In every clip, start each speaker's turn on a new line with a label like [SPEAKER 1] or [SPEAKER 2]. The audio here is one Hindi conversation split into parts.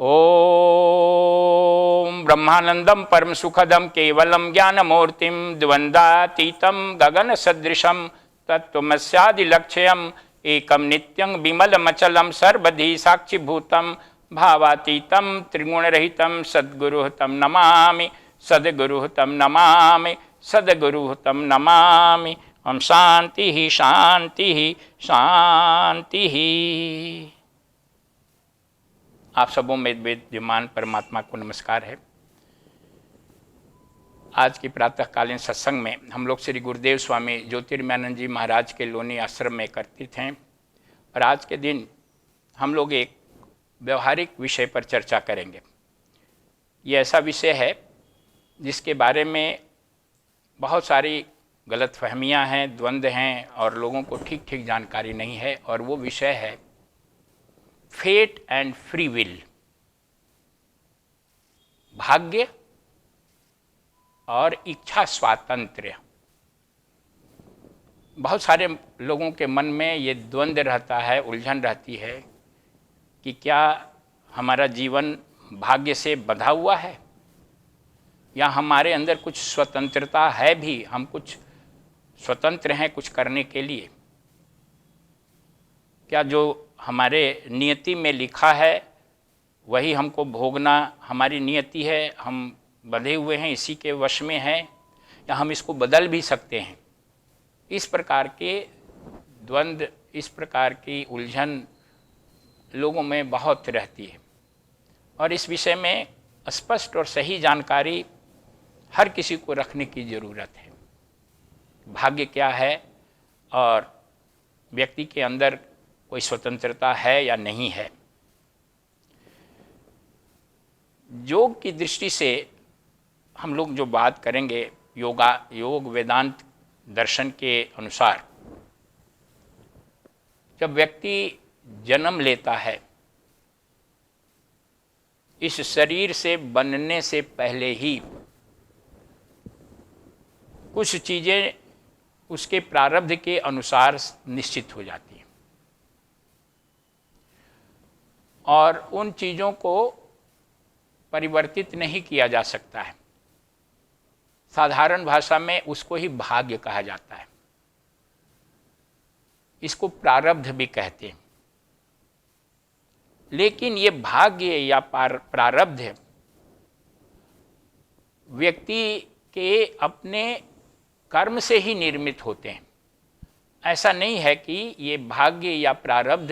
[SPEAKER 1] ओम ब्रह्मानंदम परम सुखदम केवलम ज्ञानमूर्तिम द्वंद्वातीतं गगन सदृशम तत्त्वमस्यादिलक्ष्यम एकम नित्यं विमलमचलम सर्वधि साक्षिभूतम भावातीतं त्रिगुणरहितं सद्गुरुः तं नमामि सद्गुरुः तं नमामि सद्गुरुः तं नमामि। ओम शांति ही शांति ही शांति ही। आप सबों में विद्यमान परमात्मा को नमस्कार है। आज की प्रातःकालीन सत्संग में हम लोग श्री गुरुदेव स्वामी ज्योतिर्मयानंद जी महाराज के लोनी आश्रम में एकत्रित हैं और आज के दिन हम लोग एक व्यवहारिक विषय पर चर्चा करेंगे। ये ऐसा विषय है जिसके बारे में बहुत सारी गलतफहमियां हैं, द्वंद्व हैं और लोगों को ठीक ठीक जानकारी नहीं है, और वो विषय है फेट एंड फ्री विल, भाग्य और इच्छा स्वातंत्र्य। बहुत सारे लोगों के मन में ये द्वंद्व रहता है, उलझन रहती है कि क्या हमारा जीवन भाग्य से बंधा हुआ है या हमारे अंदर कुछ स्वतंत्रता है भी, हम कुछ स्वतंत्र हैं कुछ करने के लिए। क्या जो हमारे नियति में लिखा है वही हमको भोगना हमारी नियति है, हम बंधे हुए हैं, इसी के वश में हैं, या हम इसको बदल भी सकते हैं। इस प्रकार के द्वंद्व, इस प्रकार की उलझन लोगों में बहुत रहती है और इस विषय में स्पष्ट और सही जानकारी हर किसी को रखने की ज़रूरत है। भाग्य क्या है और व्यक्ति के अंदर कोई स्वतंत्रता है या नहीं है। योग की दृष्टि से हम लोग जो बात करेंगे, योग वेदांत दर्शन के अनुसार जब व्यक्ति जन्म लेता है, इस शरीर से बनने से पहले ही कुछ चीज़ें उसके प्रारब्ध के अनुसार निश्चित हो जाती हैं और उन चीज़ों को परिवर्तित नहीं किया जा सकता है। साधारण भाषा में उसको ही भाग्य कहा जाता है, इसको प्रारब्ध भी कहते हैं। लेकिन ये भाग्य या प्रारब्ध व्यक्ति के अपने कर्म से ही निर्मित होते हैं। ऐसा नहीं है कि ये भाग्य या प्रारब्ध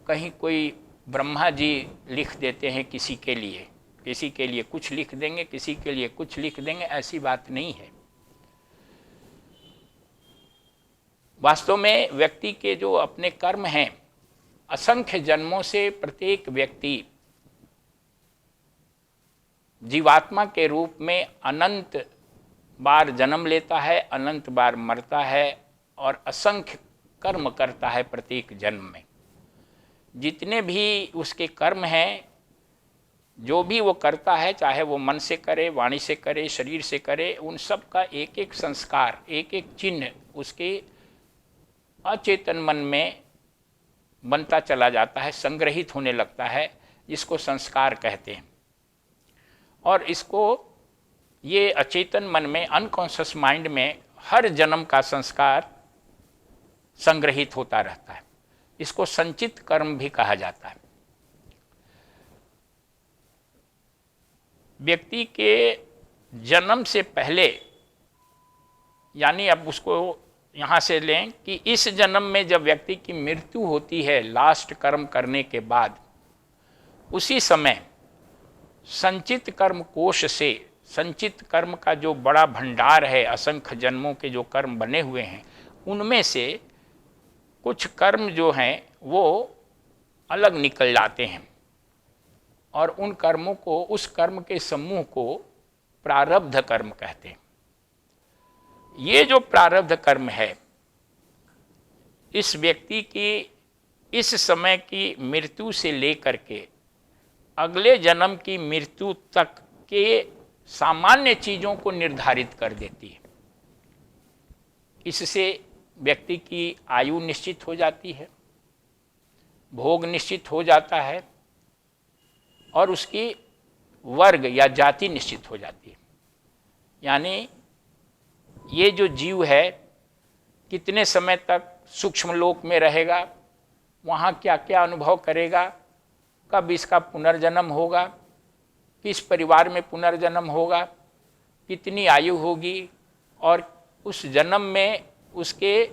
[SPEAKER 1] कहीं कोई ब्रह्मा जी लिख देते हैं किसी के लिए कुछ लिख देंगे, किसी के लिए कुछ लिख देंगे, ऐसी बात नहीं है। वास्तव में व्यक्ति के जो अपने कर्म हैं, असंख्य जन्मों से प्रत्येक व्यक्ति जीवात्मा के रूप में अनंत बार जन्म लेता है, अनंत बार मरता है और असंख्य कर्म करता है प्रत्येक जन्म में। जितने भी उसके कर्म हैं, जो भी वो करता है, चाहे वो मन से करे, वाणी से करे, शरीर से करे, उन सब का एक एक संस्कार, एक एक चिन्ह उसके अचेतन मन में बनता चला जाता है, संग्रहित होने लगता है, जिसको संस्कार कहते हैं। और इसको ये अचेतन मन में, अनकॉन्शियस माइंड में हर जन्म का संस्कार संग्रहित होता रहता है। इसको संचित कर्म भी कहा जाता है। व्यक्ति के जन्म से पहले, यानी अब उसको यहाँ से लें कि इस जन्म में जब व्यक्ति की मृत्यु होती है लास्ट कर्म करने के बाद, उसी समय संचित कर्म कोश से, संचित कर्म का जो बड़ा भंडार है, असंख्य जन्मों के जो कर्म बने हुए हैं, उनमें से कुछ कर्म जो हैं वो अलग निकल जाते हैं और उन कर्मों को, उस कर्म के समूह को प्रारब्ध कर्म कहते हैं। ये जो प्रारब्ध कर्म है, इस व्यक्ति की इस समय की मृत्यु से लेकर के अगले जन्म की मृत्यु तक के सामान्य चीज़ों को निर्धारित कर देती है। इससे व्यक्ति की आयु निश्चित हो जाती है, भोग निश्चित हो जाता है, और उसकी वर्ग या जाति निश्चित हो जाती है। यानी ये जो जीव है कितने समय तक सूक्ष्म लोक में रहेगा, वहाँ क्या क्या अनुभव करेगा, कब इसका पुनर्जन्म होगा, किस परिवार में पुनर्जन्म होगा, कितनी आयु होगी, और उस जन्म में उसके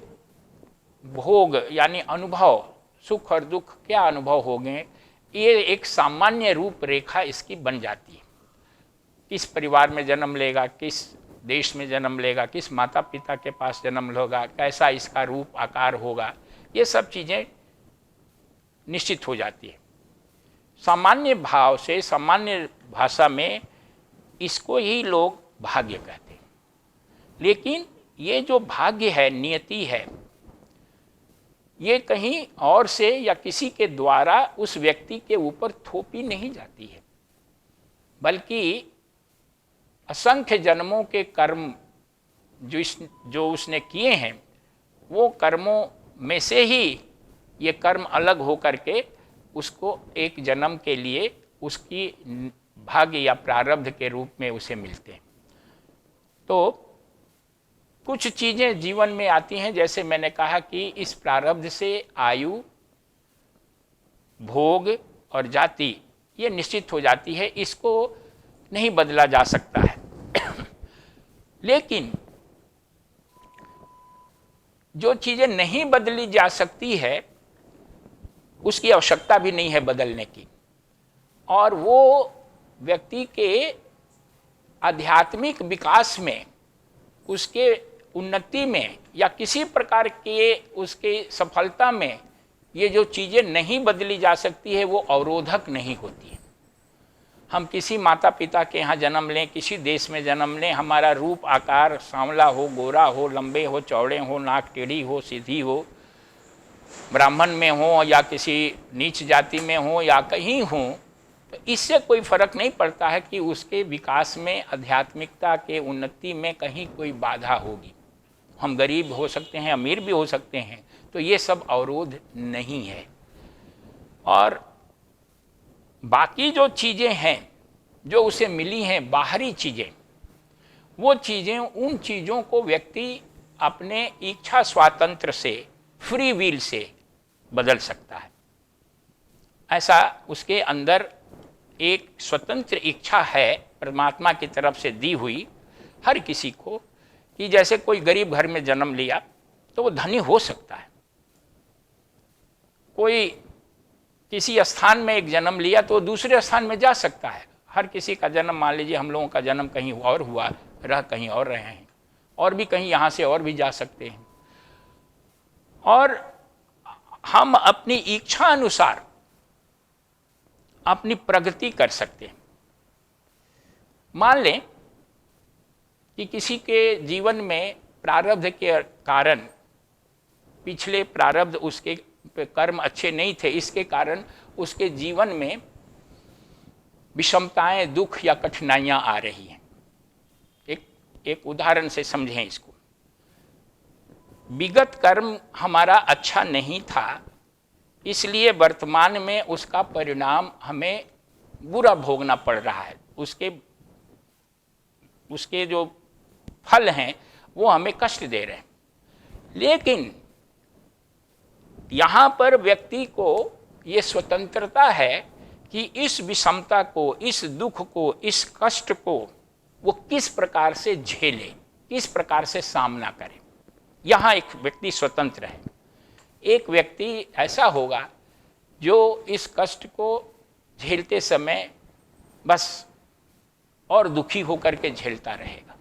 [SPEAKER 1] भोग यानी अनुभव, सुख और दुख क्या अनुभव होंगे, ये एक सामान्य रूपरेखा इसकी बन जाती है। किस परिवार में जन्म लेगा, किस देश में जन्म लेगा, किस माता पिता के पास जन्म लेगा, कैसा इसका रूप आकार होगा, ये सब चीज़ें निश्चित हो जाती है। सामान्य भाव से, सामान्य भाषा में इसको ही लोग भाग्य कहते हैं। लेकिन ये जो भाग्य है, नियति है, ये कहीं और से या किसी के द्वारा उस व्यक्ति के ऊपर थोपी नहीं जाती है, बल्कि असंख्य जन्मों के कर्म जो उसने किए हैं, वो कर्मों में से ही ये कर्म अलग होकर के उसको एक जन्म के लिए उसकी भाग्य या प्रारब्ध के रूप में उसे मिलते हैं। तो कुछ चीज़ें जीवन में आती हैं, जैसे मैंने कहा कि इस प्रारब्ध से आयु, भोग और जाति ये निश्चित हो जाती है, इसको नहीं बदला जा सकता है। लेकिन जो चीज़ें नहीं बदली जा सकती है उसकी आवश्यकता भी नहीं है बदलने की, और वो व्यक्ति के आध्यात्मिक विकास में, उसके उन्नति में या किसी प्रकार के उसके सफलता में ये जो चीज़ें नहीं बदली जा सकती है वो अवरोधक नहीं होती है। हम किसी माता पिता के यहाँ जन्म लें, किसी देश में जन्म लें, हमारा रूप आकार सांवला हो, गोरा हो, लंबे हो, चौड़े हो, नाक टेढ़ी हो, सीधी हो, ब्राह्मण में हो या किसी नीच जाति में हो या कहीं हो, तो इससे कोई फर्क नहीं पड़ता है कि उसके विकास में, आध्यात्मिकता के उन्नति में कहीं कोई बाधा होगी। हम गरीब हो सकते हैं, अमीर भी हो सकते हैं, तो ये सब अवरोध नहीं है। और बाकी जो चीज़ें हैं जो उसे मिली हैं, बाहरी चीज़ें, वो चीज़ें, उन चीज़ों को व्यक्ति अपने इच्छा स्वातंत्र से, फ्री विल से बदल सकता है। ऐसा उसके अंदर एक स्वतंत्र इच्छा है परमात्मा की तरफ से दी हुई हर किसी को, कि जैसे कोई गरीब घर में जन्म लिया तो वो धनी हो सकता है, कोई किसी स्थान में एक जन्म लिया तो दूसरे स्थान में जा सकता है। हर किसी का जन्म, मान लीजिए हम लोगों का जन्म कहीं और हुआ, रह कहीं और रहे हैं, और भी कहीं यहाँ से और भी जा सकते हैं, और हम अपनी इच्छा अनुसार अपनी प्रगति कर सकते हैं। मान लें कि किसी के जीवन में प्रारब्ध के कारण, पिछले प्रारब्ध उसके कर्म अच्छे नहीं थे, इसके कारण उसके जीवन में विषमताएं, दुख या कठिनाइयां आ रही हैं। एक उदाहरण से समझें इसको। विगत कर्म हमारा अच्छा नहीं था, इसलिए वर्तमान में उसका परिणाम हमें बुरा भोगना पड़ रहा है। उसके जो फल हैं वो हमें कष्ट दे रहे हैं। लेकिन यहाँ पर व्यक्ति को ये स्वतंत्रता है कि इस विषमता को, इस दुख को, इस कष्ट को वो किस प्रकार से झेले, किस प्रकार से सामना करे। यहाँ एक व्यक्ति स्वतंत्र है। एक व्यक्ति ऐसा होगा जो इस कष्ट को झेलते समय बस और दुखी होकर के झेलता रहेगा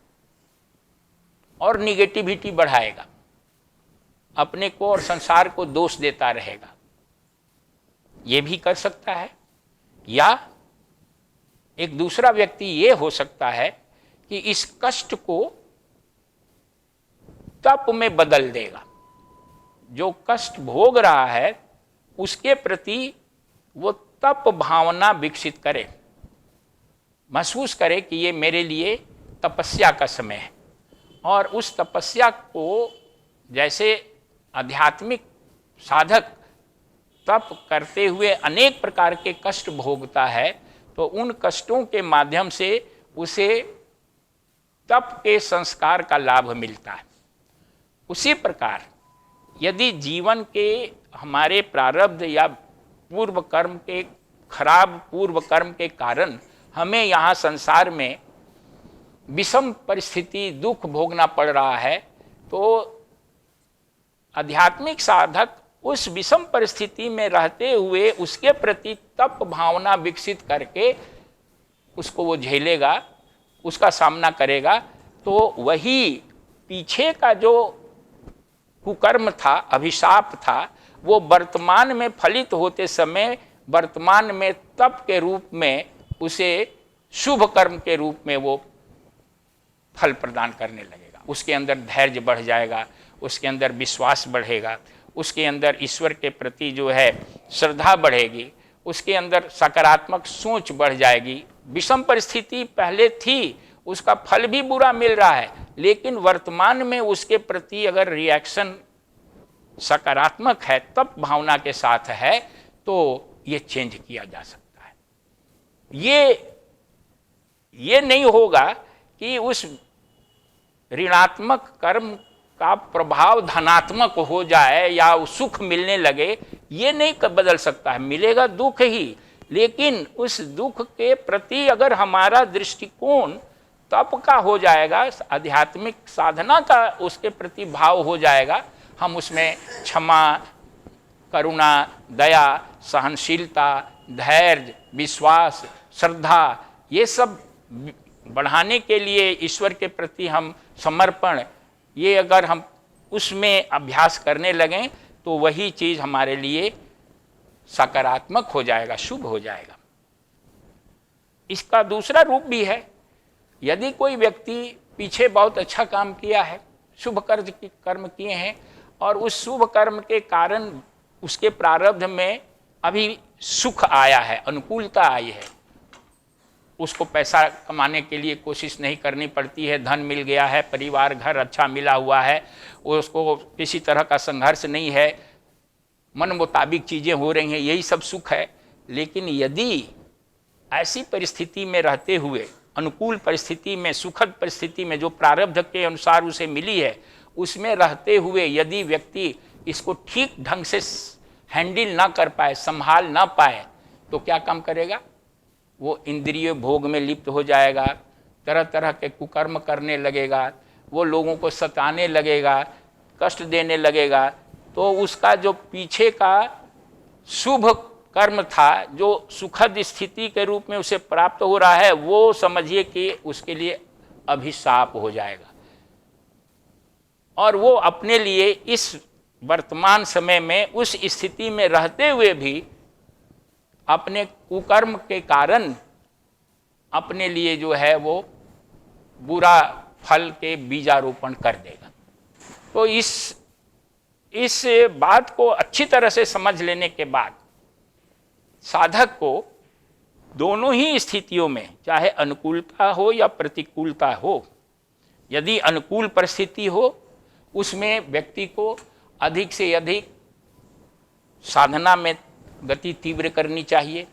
[SPEAKER 1] और निगेटिविटी बढ़ाएगा, अपने को और संसार को दोष देता रहेगा। ये भी कर सकता है। या एक दूसरा व्यक्ति ये हो सकता है कि इस कष्ट को तप में बदल देगा। जो कष्ट भोग रहा है उसके प्रति वो तप भावना विकसित करे, महसूस करे कि ये मेरे लिए तपस्या का समय है, और उस तपस्या को, जैसे आध्यात्मिक साधक तप करते हुए अनेक प्रकार के कष्ट भोगता है, तो उन कष्टों के माध्यम से उसे तप के संस्कार का लाभ मिलता है। उसी प्रकार यदि जीवन के हमारे प्रारब्ध या पूर्व कर्म के खराब पूर्व कर्म के कारण हमें यहाँ संसार में विषम परिस्थिति दुख भोगना पड़ रहा है, तो आध्यात्मिक साधक उस विषम परिस्थिति में रहते हुए उसके प्रति तप भावना विकसित करके उसको वो झेलेगा, उसका सामना करेगा, तो वही पीछे का जो कुकर्म था, अभिशाप था, वो वर्तमान में फलित होते समय वर्तमान में तप के रूप में उसे शुभ कर्म के रूप में वो फल प्रदान करने लगेगा। उसके अंदर धैर्य बढ़ जाएगा, उसके अंदर विश्वास बढ़ेगा, उसके अंदर ईश्वर के प्रति जो है श्रद्धा बढ़ेगी, उसके अंदर सकारात्मक सोच बढ़ जाएगी। विषम परिस्थिति पहले थी, उसका फल भी बुरा मिल रहा है, लेकिन वर्तमान में उसके प्रति अगर रिएक्शन सकारात्मक है, तप भावना के साथ है, तो ये चेंज किया जा सकता है। ये नहीं होगा कि उस ऋणात्मक कर्म का प्रभाव धनात्मक हो जाए या सुख मिलने लगे, ये नहीं बदल सकता है। मिलेगा दुख ही, लेकिन उस दुख के प्रति अगर हमारा दृष्टिकोण तप का हो जाएगा, आध्यात्मिक साधना का उसके प्रति भाव हो जाएगा, हम उसमें क्षमा, करुणा, दया, सहनशीलता, धैर्य, विश्वास, श्रद्धा, ये सब बढ़ाने के लिए ईश्वर के प्रति हम समर्पण, ये अगर हम उसमें अभ्यास करने लगें तो वही चीज़ हमारे लिए सकारात्मक हो जाएगा, शुभ हो जाएगा। इसका दूसरा रूप भी है। यदि कोई व्यक्ति पीछे बहुत अच्छा काम किया है, शुभ कर्म किए हैं, और उस शुभ कर्म के कारण उसके प्रारब्ध में अभी सुख आया है, अनुकूलता आई है, उसको पैसा कमाने के लिए कोशिश नहीं करनी पड़ती है, धन मिल गया है, परिवार घर अच्छा मिला हुआ है, उसको किसी तरह का संघर्ष नहीं है, मन मुताबिक चीज़ें हो रही हैं, यही सब सुख है। लेकिन यदि ऐसी परिस्थिति में रहते हुए, अनुकूल परिस्थिति में, सुखद परिस्थिति में, जो प्रारब्ध के अनुसार उसे मिली है, उसमें रहते हुए यदि व्यक्ति इसको ठीक ढंग से हैंडल ना कर पाए, संभाल ना पाए, तो क्या काम करेगा? वो इंद्रिय भोग में लिप्त हो जाएगा, तरह तरह के कुकर्म करने लगेगा, वो लोगों को सताने लगेगा, कष्ट देने लगेगा। तो उसका जो पीछे का शुभ कर्म था, जो सुखद स्थिति के रूप में उसे प्राप्त हो रहा है, वो समझिए कि उसके लिए अभिशाप हो जाएगा, और वो अपने लिए इस वर्तमान समय में उस स्थिति में रहते हुए भी अपने कुकर्म के कारण अपने लिए जो है वो बुरा फल के बीजारोपण कर देगा। तो इस बात को अच्छी तरह से समझ लेने के बाद साधक को दोनों ही स्थितियों में, चाहे अनुकूलता हो या प्रतिकूलता हो, यदि अनुकूल परिस्थिति हो उसमें व्यक्ति को अधिक से अधिक साधना में गति तीव्र करनी चाहिए,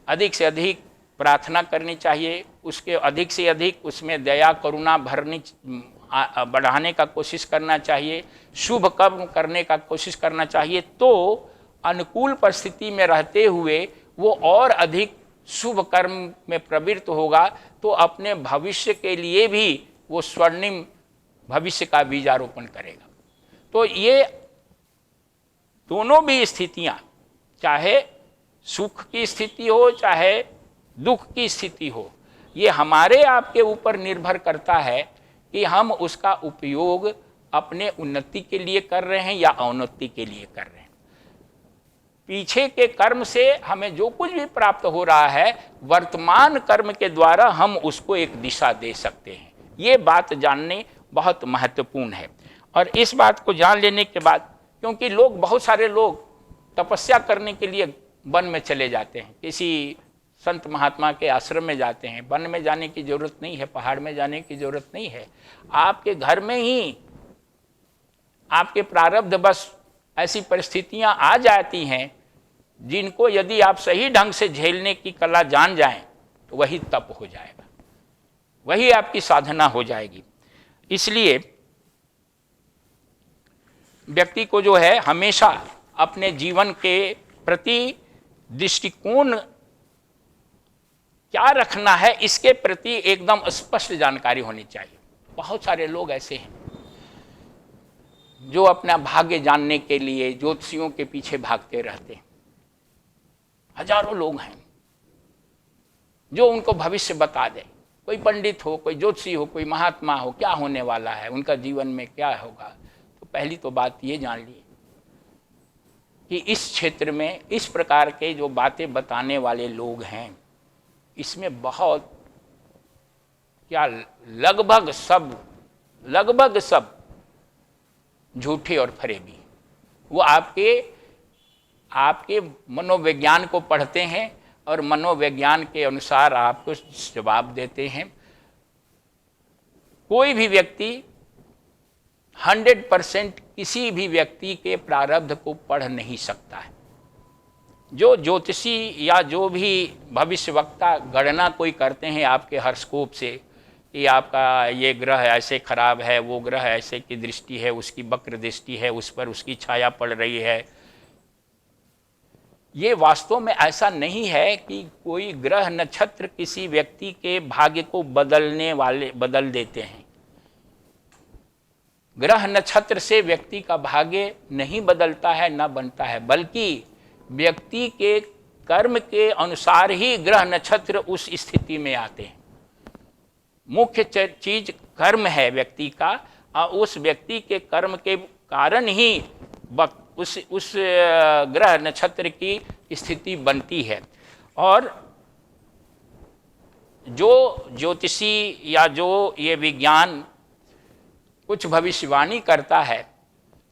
[SPEAKER 1] अधिक से अधिक प्रार्थना करनी चाहिए, उसके अधिक से अधिक उसमें दया करुणा बढ़ाने का कोशिश करना चाहिए, शुभ कर्म करने का कोशिश करना चाहिए। तो अनुकूल परिस्थिति में रहते हुए वो और अधिक शुभ कर्म में प्रवृत्त होगा, तो अपने भविष्य के लिए भी वो स्वर्णिम भविष्य का बीजारोपण करेगा। तो ये दोनों भी स्थितियां, चाहे सुख की स्थिति हो चाहे दुख की स्थिति हो, ये हमारे आपके ऊपर निर्भर करता है कि हम उसका उपयोग अपने उन्नति के लिए कर रहे हैं या अवनति के लिए कर रहे हैं। पीछे के कर्म से हमें जो कुछ भी प्राप्त हो रहा है, वर्तमान कर्म के द्वारा हम उसको एक दिशा दे सकते हैं। ये बात जाननी बहुत महत्वपूर्ण है। और इस बात को जान लेने के बाद, क्योंकि बहुत सारे लोग तपस्या करने के लिए वन में चले जाते हैं, किसी संत महात्मा के आश्रम में जाते हैं। वन में जाने की जरूरत नहीं है, पहाड़ में जाने की जरूरत नहीं है। आपके घर में ही आपके प्रारब्ध बस ऐसी परिस्थितियां आ जाती हैं जिनको यदि आप सही ढंग से झेलने की कला जान जाएं, तो वही तप हो जाएगा, वही आपकी साधना हो जाएगी। इसलिए व्यक्ति को जो है हमेशा अपने जीवन के प्रति दृष्टिकोण क्या रखना है, इसके प्रति एकदम स्पष्ट जानकारी होनी चाहिए। बहुत सारे लोग ऐसे हैं जो अपना भाग्य जानने के लिए ज्योतिषियों के पीछे भागते रहते हैं। हजारों लोग हैं जो उनको भविष्य बता दे, कोई पंडित हो, कोई ज्योतिषी हो, कोई महात्मा हो, क्या होने वाला है, उनका जीवन में क्या होगा। तो पहली तो बात ये जान ली कि इस क्षेत्र में इस प्रकार के जो बातें बताने वाले लोग हैं, इसमें बहुत क्या लगभग सब झूठे और फरेबी। वो आपके मनोविज्ञान को पढ़ते हैं और मनोविज्ञान के अनुसार आपको जवाब देते हैं। कोई भी व्यक्ति 100% किसी भी व्यक्ति के प्रारब्ध को पढ़ नहीं सकता है। जो ज्योतिषी या जो भी भविष्यवक्ता गणना कोई करते हैं आपके हॉरोस्कोप से कि आपका ये ग्रह ऐसे खराब है, वो ग्रह ऐसे की दृष्टि है, उसकी वक्र दृष्टि है, उस पर उसकी छाया पड़ रही है, ये वास्तव में ऐसा नहीं है कि कोई ग्रह नक्षत्र किसी व्यक्ति के भाग्य को बदल देते हैं। ग्रह नक्षत्र से व्यक्ति का भाग्य नहीं बदलता है, न बनता है, बल्कि व्यक्ति के कर्म के अनुसार ही ग्रह नक्षत्र उस स्थिति में आते हैं। मुख्य चीज कर्म है व्यक्ति का, और उस व्यक्ति के कर्म के कारण ही उस ग्रह नक्षत्र की स्थिति बनती है। और जो ज्योतिषी या जो ये विज्ञान कुछ भविष्यवाणी करता है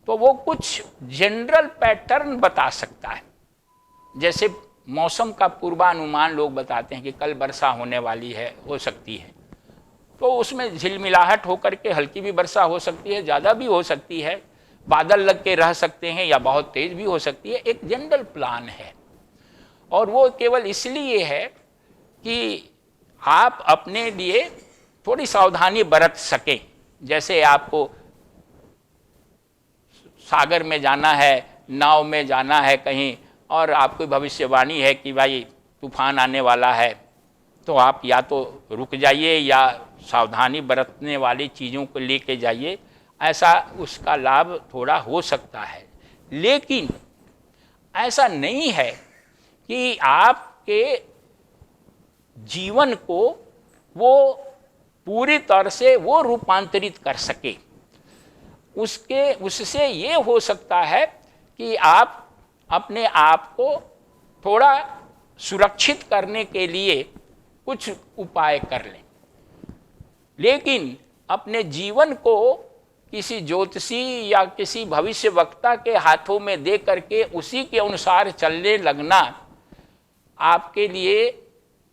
[SPEAKER 1] तो वो कुछ जनरल पैटर्न बता सकता है। जैसे मौसम का पूर्वानुमान लोग बताते हैं कि कल वर्षा होने वाली है, हो सकती है, तो उसमें झिलमिलाहट होकर के हल्की भी वर्षा हो सकती है, ज़्यादा भी हो सकती है, बादल लग के रह सकते हैं या बहुत तेज भी हो सकती है। एक जनरल प्लान है और वो केवल इसलिए है कि आप अपने लिए थोड़ी सावधानी बरत सकें। जैसे आपको सागर में जाना है, नाव में जाना है कहीं, और आपको भविष्यवाणी है कि भाई तूफान आने वाला है, तो आप या तो रुक जाइए या सावधानी बरतने वाली चीज़ों को लेके जाइए, ऐसा उसका लाभ थोड़ा हो सकता है। लेकिन ऐसा नहीं है कि आपके जीवन को वो पूरी तरह से वो रूपांतरित कर सके। उससे ये हो सकता है कि आप अपने आप को थोड़ा सुरक्षित करने के लिए कुछ उपाय कर लें, लेकिन अपने जीवन को किसी ज्योतिषी या किसी भविष्यवक्ता के हाथों में दे करके उसी के अनुसार चलने लगना आपके लिए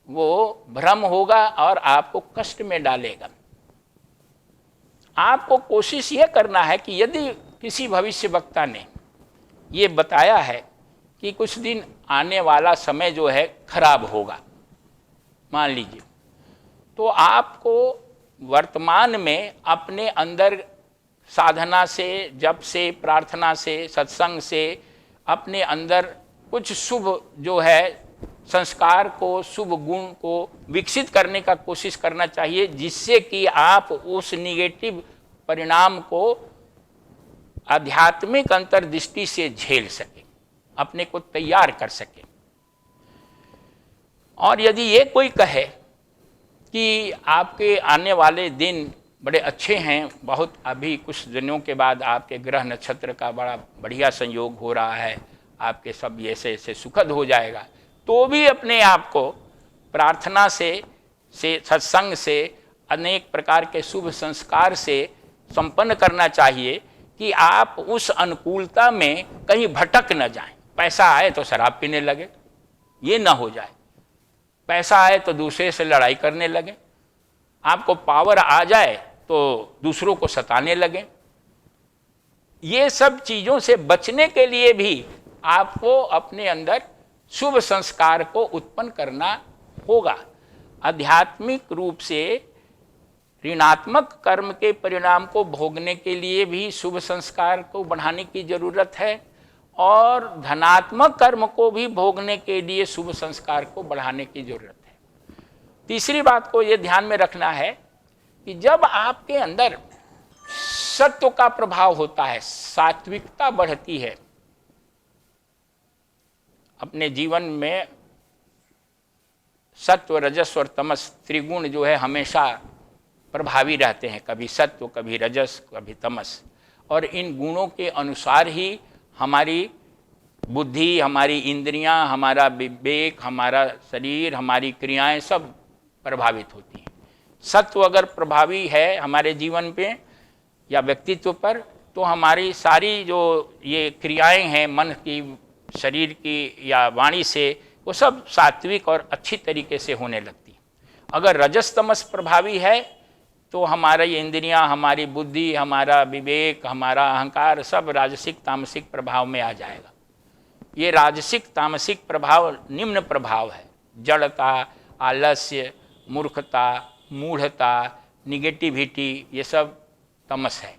[SPEAKER 1] वो भ्रम होगा और आपको कष्ट में डालेगा। आपको कोशिश ये करना है कि यदि किसी भविष्यवक्ता ने ये बताया है कि कुछ दिन आने वाला समय जो है खराब होगा, मान लीजिए, तो आपको वर्तमान में अपने अंदर साधना से, जप से, प्रार्थना से, सत्संग से अपने अंदर कुछ शुभ जो है संस्कार को, शुभ गुण को विकसित करने का कोशिश करना चाहिए, जिससे कि आप उस निगेटिव परिणाम को आध्यात्मिक अंतर्दृष्टि से झेल सके, अपने को तैयार कर सके। और यदि ये कोई कहे कि आपके आने वाले दिन बड़े अच्छे हैं, बहुत अभी कुछ दिनों के बाद आपके ग्रह नक्षत्र का बड़ा बढ़िया संयोग हो रहा है, आपके सब ऐसे ऐसे सुखद हो जाएगा, तो भी अपने आप को प्रार्थना से सत्संग से, अनेक प्रकार के शुभ संस्कार से संपन्न करना चाहिए कि आप उस अनुकूलता में कहीं भटक न जाएं। पैसा आए तो शराब पीने लगे, ये ना हो जाए। पैसा आए तो दूसरे से लड़ाई करने लगे, आपको पावर आ जाए तो दूसरों को सताने लगे। ये सब चीज़ों से बचने के लिए भी आपको अपने अंदर शुभ संस्कार को उत्पन्न करना होगा। आध्यात्मिक रूप से ऋणात्मक कर्म के परिणाम को भोगने के लिए भी शुभ संस्कार को बढ़ाने की जरूरत है, और धनात्मक कर्म को भी भोगने के लिए शुभ संस्कार को बढ़ाने की जरूरत है। तीसरी बात को यह ध्यान में रखना है कि जब आपके अंदर सत्व का प्रभाव होता है, सात्विकता बढ़ती है, अपने जीवन में सत्व, रजस और तमस त्रिगुण जो है हमेशा प्रभावी रहते हैं, कभी सत्व, कभी रजस, कभी तमस, और इन गुणों के अनुसार ही हमारी बुद्धि, हमारी इंद्रियां, हमारा विवेक, हमारा शरीर, हमारी क्रियाएं सब प्रभावित होती हैं। सत्व अगर प्रभावी है हमारे जीवन पे या व्यक्तित्व पर, तो हमारी सारी जो ये क्रियाएं हैं मन की, शरीर की या वाणी से, वो सब सात्विक और अच्छी तरीके से होने लगती। अगर रजस तमस प्रभावी है तो हमारी इंद्रियां, हमारी बुद्धि, हमारा विवेक, हमारा अहंकार सब राजसिक तामसिक प्रभाव में आ जाएगा। ये राजसिक तामसिक प्रभाव निम्न प्रभाव है: जड़ता, आलस्य, मूर्खता, मूढ़ता, निगेटिविटी, ये सब तमस है।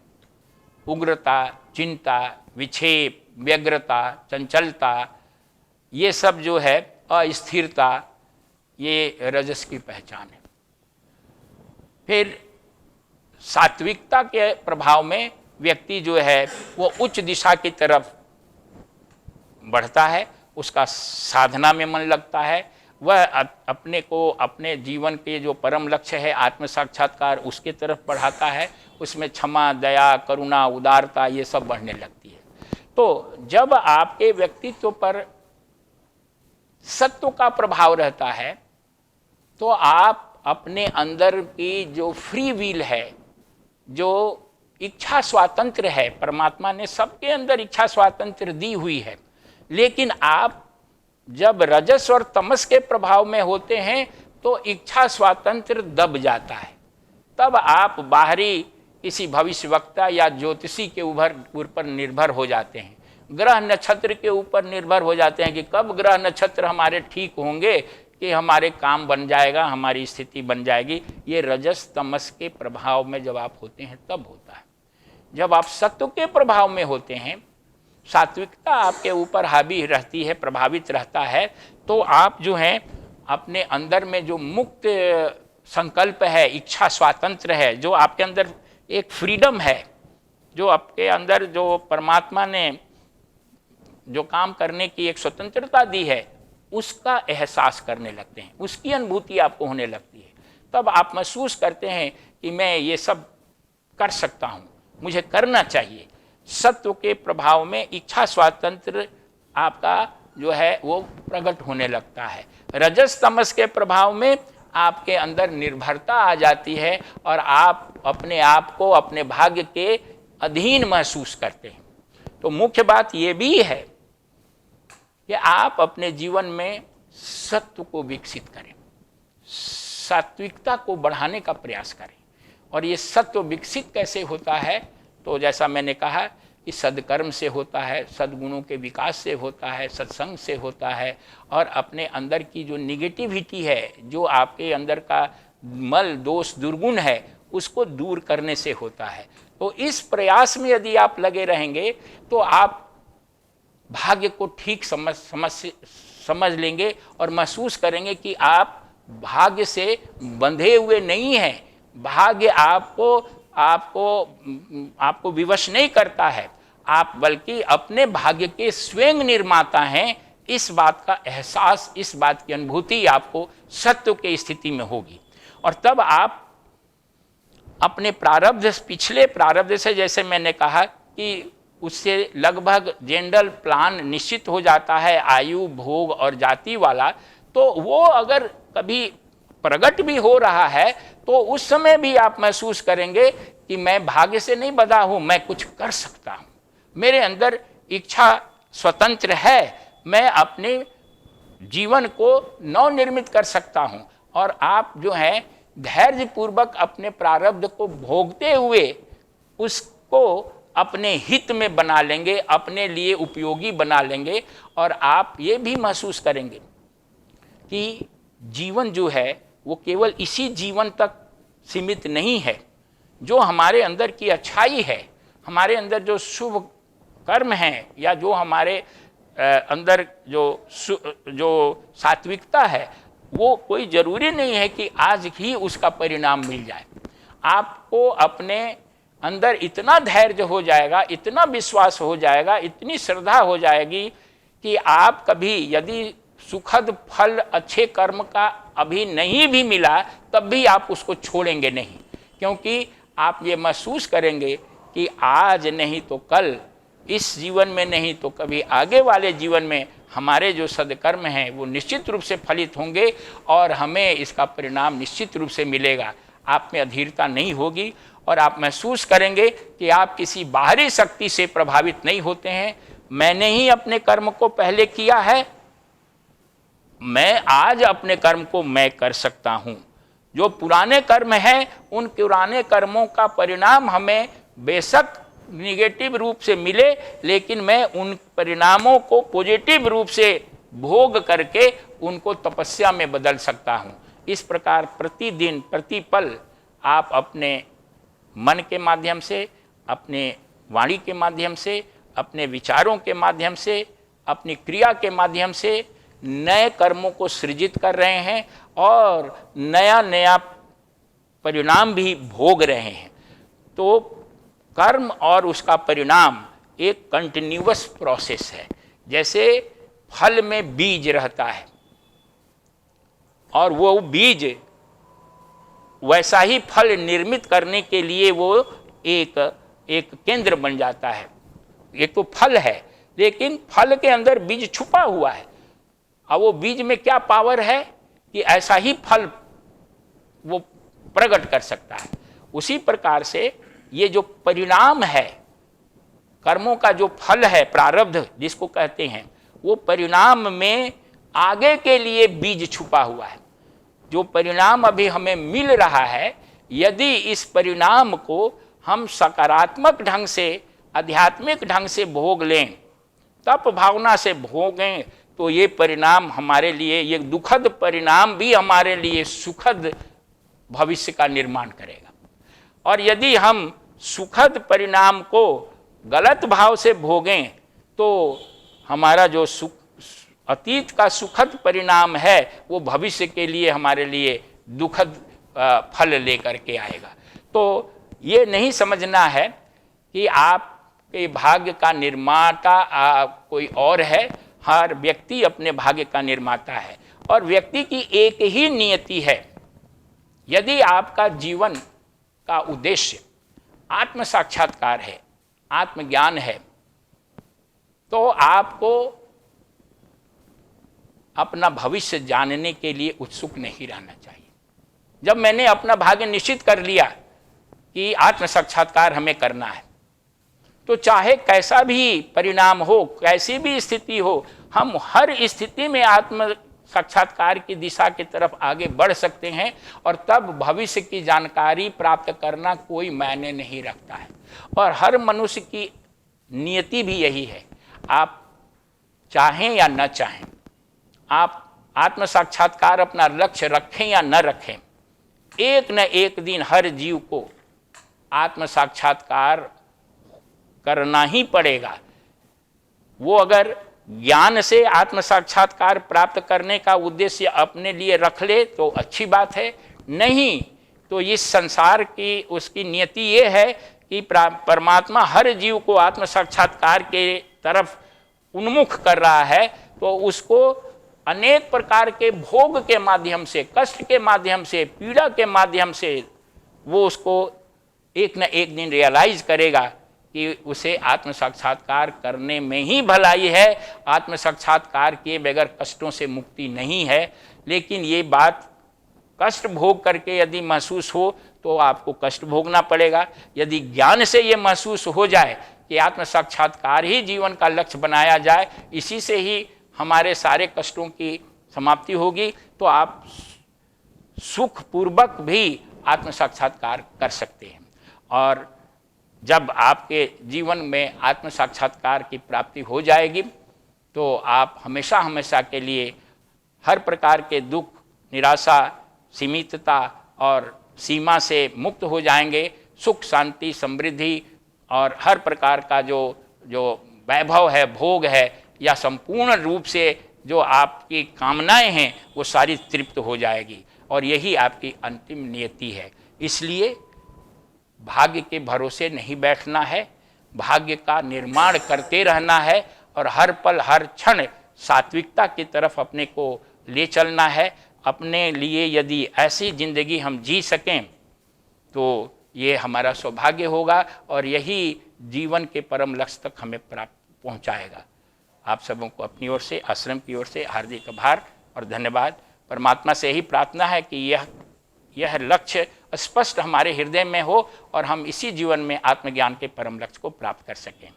[SPEAKER 1] उग्रता, चिंता, विक्षेप, व्यग्रता, चंचलता, ये सब जो है अस्थिरता, ये रजस की पहचान है। फिर सात्विकता के प्रभाव में व्यक्ति जो है वो उच्च दिशा की तरफ बढ़ता है, उसका साधना में मन लगता है, वह अपने को, अपने जीवन के जो परम लक्ष्य है आत्म साक्षात्कार, उसके तरफ बढ़ाता है। उसमें क्षमा, दया, करुणा, उदारता, ये सब बढ़ने लगती है। तो जब आपके व्यक्तित्व पर सत्व का प्रभाव रहता है तो आप अपने अंदर की जो फ्री विल है, जो इच्छा स्वातंत्र है, परमात्मा ने सबके अंदर इच्छा स्वातंत्र दी हुई है, लेकिन आप जब रजस और तमस के प्रभाव में होते हैं तो इच्छा स्वातंत्र दब जाता है। तब आप बाहरी किसी भविष्यवक्ता या ज्योतिषी के ऊपर निर्भर हो जाते हैं, ग्रह नक्षत्र के ऊपर निर्भर हो जाते हैं कि कब ग्रह नक्षत्र हमारे ठीक होंगे कि हमारे काम बन जाएगा, हमारी स्थिति बन जाएगी। ये रजस तमस के प्रभाव में जब आप होते हैं तब होता है। जब आप सत्व के प्रभाव में होते हैं, सात्विकता आपके ऊपर हावी रहती है, प्रभावित रहता है, तो आप जो हैं अपने अंदर में जो मुक्त संकल्प है, इच्छा स्वातंत्र है, जो आपके अंदर एक फ्रीडम है, जो आपके अंदर जो परमात्मा ने जो काम करने की एक स्वतंत्रता दी है, उसका एहसास करने लगते हैं, उसकी अनुभूति आपको होने लगती है। तब आप महसूस करते हैं कि मैं ये सब कर सकता हूँ, मुझे करना चाहिए। सत्व के प्रभाव में इच्छा स्वातंत्र आपका जो है वो प्रकट होने लगता है। रजस तमस के प्रभाव में आपके अंदर निर्भरता आ जाती है और आप अपने आप को अपने भाग्य के अधीन महसूस करते हैं। तो मुख्य बात ये भी है कि आप अपने जीवन में सत्व को विकसित करें, सात्विकता को बढ़ाने का प्रयास करें। और ये सत्व विकसित कैसे होता है? तो जैसा मैंने कहा कि सद्कर्म से होता है, सद्गुणों के विकास से होता है, सत्संग से होता है, और अपने अंदर की जो निगेटिविटी है, जो आपके अंदर का मल दोष दुर्गुण है, उसको दूर करने से होता है। तो इस प्रयास में यदि आप लगे रहेंगे तो आप भाग्य को ठीक समझ लेंगे और महसूस करेंगे कि आप भाग्य से बंधे हुए नहीं हैं। भाग्य आपको विवश नहीं करता है, आप बल्कि अपने भाग्य के स्वयं निर्माता हैं। इस बात का एहसास, इस बात की अनुभूति आपको सत्व के स्थिति में होगी। और तब आप अपने प्रारब्ध, पिछले प्रारब्ध से, जैसे मैंने कहा कि उससे लगभग जनरल प्लान निश्चित हो जाता है, आयु, भोग और जाति वाला, तो वो अगर कभी प्रकट भी हो रहा है तो उस समय भी आप महसूस करेंगे कि मैं भाग्य से नहीं बंधा हूं, मैं कुछ कर सकता हूं, मेरे अंदर इच्छा स्वतंत्र है, मैं अपने जीवन को नवनिर्मित कर सकता हूं। और आप जो है धैर्यपूर्वक अपने प्रारब्ध को भोगते हुए उसको अपने हित में बना लेंगे, अपने लिए उपयोगी बना लेंगे। और आप ये भी महसूस करेंगे कि जीवन जो है वो केवल इसी जीवन तक सीमित नहीं है। जो हमारे अंदर की अच्छाई है, हमारे अंदर जो शुभ कर्म हैं, या जो हमारे अंदर जो सात्विकता है, वो कोई ज़रूरी नहीं है कि आज ही उसका परिणाम मिल जाए। आपको अपने अंदर इतना धैर्य हो जाएगा, इतना विश्वास हो जाएगा, इतनी श्रद्धा हो जाएगी कि आप कभी यदि सुखद फल अच्छे कर्म का अभी नहीं भी मिला, तब भी आप उसको छोड़ेंगे नहीं, क्योंकि आप ये महसूस करेंगे कि आज नहीं तो कल, इस जीवन में नहीं तो कभी आगे वाले जीवन में हमारे जो सद्कर्म हैं वो निश्चित रूप से फलित होंगे और हमें इसका परिणाम निश्चित रूप से मिलेगा। आप में अधीरता नहीं होगी और आप महसूस करेंगे कि आप किसी बाहरी शक्ति से प्रभावित नहीं होते हैं। मैंने ही अपने कर्म को पहले किया है, मैं आज अपने कर्म को मैं कर सकता हूँ। जो पुराने कर्म हैं, उन पुराने कर्मों का परिणाम हमें बेशक निगेटिव रूप से मिले, लेकिन मैं उन परिणामों को पॉजिटिव रूप से भोग करके उनको तपस्या में बदल सकता हूँ। इस प्रकार प्रतिदिन प्रतिपल आप अपने मन के माध्यम से, अपने वाणी के माध्यम से, अपने विचारों के माध्यम से, अपनी क्रिया के माध्यम से नए कर्मों को सृजित कर रहे हैं और नया नया परिणाम भी भोग रहे हैं। तो कर्म और उसका परिणाम एक कंटिन्यूअस प्रोसेस है। जैसे फल में बीज रहता है और वो बीज वैसा ही फल निर्मित करने के लिए वो एक केंद्र बन जाता है। एक तो फल है, लेकिन फल के अंदर बीज छुपा हुआ है। अब वो बीज में क्या पावर है कि ऐसा ही फल वो प्रकट कर सकता है। उसी प्रकार से ये जो परिणाम है, कर्मों का जो फल है, प्रारब्ध जिसको कहते हैं, वो परिणाम में आगे के लिए बीज छुपा हुआ है। जो परिणाम अभी हमें मिल रहा है, यदि इस परिणाम को हम सकारात्मक ढंग से, आध्यात्मिक ढंग से भोग लें, तप भावना से भोगें, तो ये परिणाम हमारे लिए, ये दुखद परिणाम भी हमारे लिए सुखद भविष्य का निर्माण करेगा। और यदि हम सुखद परिणाम को गलत भाव से भोगें, तो हमारा जो अतीत का सुखद परिणाम है वो भविष्य के लिए हमारे लिए दुखद फल लेकर के आएगा। तो ये नहीं समझना है कि आपके भाग्य का निर्माता कोई और है। हर व्यक्ति अपने भाग्य का निर्माता है और व्यक्ति की एक ही नियति है। यदि आपका जीवन का उद्देश्य आत्म साक्षात्कार है, आत्मज्ञान है, तो आपको अपना भविष्य जानने के लिए उत्सुक नहीं रहना चाहिए। जब मैंने अपना भाग्य निश्चित कर लिया कि आत्म साक्षात्कार हमें करना है, तो चाहे कैसा भी परिणाम हो, कैसी भी स्थिति हो, हम हर स्थिति में आत्म साक्षात्कार की दिशा की तरफ आगे बढ़ सकते हैं और तब भविष्य की जानकारी प्राप्त करना कोई मायने नहीं रखता है। और हर मनुष्य की नियति भी यही है, आप चाहें या न चाहें, आप आत्म साक्षात्कार अपना लक्ष्य रखें या न रखें, एक न एक दिन हर जीव को आत्म साक्षात्कार करना ही पड़ेगा। वो अगर ज्ञान से आत्म साक्षात्कार प्राप्त करने का उद्देश्य अपने लिए रख ले तो अच्छी बात है, नहीं तो इस संसार की उसकी नियति ये है कि परमात्मा हर जीव को आत्म साक्षात्कार के तरफ उन्मुख कर रहा है, तो उसको अनेक प्रकार के भोग के माध्यम से, कष्ट के माध्यम से, पीड़ा के माध्यम से वो उसको एक न एक दिन रियलाइज करेगा कि उसे आत्म साक्षात्कार करने में ही भलाई है। आत्म साक्षात्कार किए बगैर कष्टों से मुक्ति नहीं है। लेकिन ये बात कष्ट भोग करके यदि महसूस हो तो आपको कष्ट भोगना पड़ेगा। यदि ज्ञान से ये महसूस हो जाए कि आत्म साक्षात्कार ही जीवन का लक्ष्य बनाया जाए, इसी से ही हमारे सारे कष्टों की समाप्ति होगी, तो आप सुखपूर्वक भी आत्म साक्षात्कार कर सकते हैं। और जब आपके जीवन में आत्म साक्षात्कार की प्राप्ति हो जाएगी, तो आप हमेशा हमेशा के लिए हर प्रकार के दुख, निराशा, सीमितता और सीमा से मुक्त हो जाएंगे, सुख शांति समृद्धि और हर प्रकार का जो जो वैभव है, भोग है, या संपूर्ण रूप से जो आपकी कामनाएं हैं वो सारी तृप्त हो जाएगी और यही आपकी अंतिम नियति है। इसलिए भाग्य के भरोसे नहीं बैठना है, भाग्य का निर्माण करते रहना है और हर पल हर क्षण सात्विकता की तरफ अपने को ले चलना है। अपने लिए यदि ऐसी जिंदगी हम जी सकें तो ये हमारा सौभाग्य होगा और यही जीवन के परम लक्ष्य तक हमें प्राप्त पहुंचाएगा। आप सबों को अपनी ओर से, आश्रम की ओर से हार्दिक आभार और धन्यवाद। परमात्मा से यही प्रार्थना है कि यह लक्ष्य स्पष्ट हमारे हृदय में हो और हम इसी जीवन में आत्मज्ञान के परम लक्ष्य को प्राप्त कर सकें।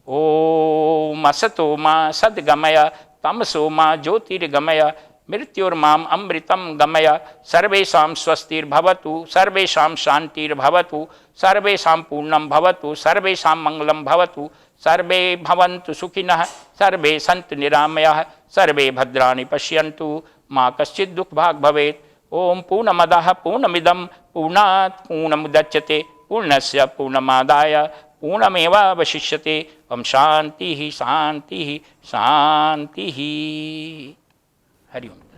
[SPEAKER 1] ओम असतो मा सद्गमय तमसो मा ज्योतिर्गमय मृत्युर्माम अमृतम गमय सर्वेषां स्वस्तिर्भवतु सर्वेषां शांतिर्भवतु सर्वेषां पूर्णं भवतु सर्वेषां मंगलं भवतु सर्वे भवन्तु सुखिनः सर्वे सन्तु निरामयाः सर्वे भद्राणि पश्यन्तु मा कश्चित् दुःखभाग् भवेत्। ओम पूर्णमदः पूर्णमिदं पूर्णात् पूर्णमुदच्यते पूर्णस्य पूर्णमादाय पूर्णमेवावशिष्यते। ओम शांति शांति शांति। हरि ओम।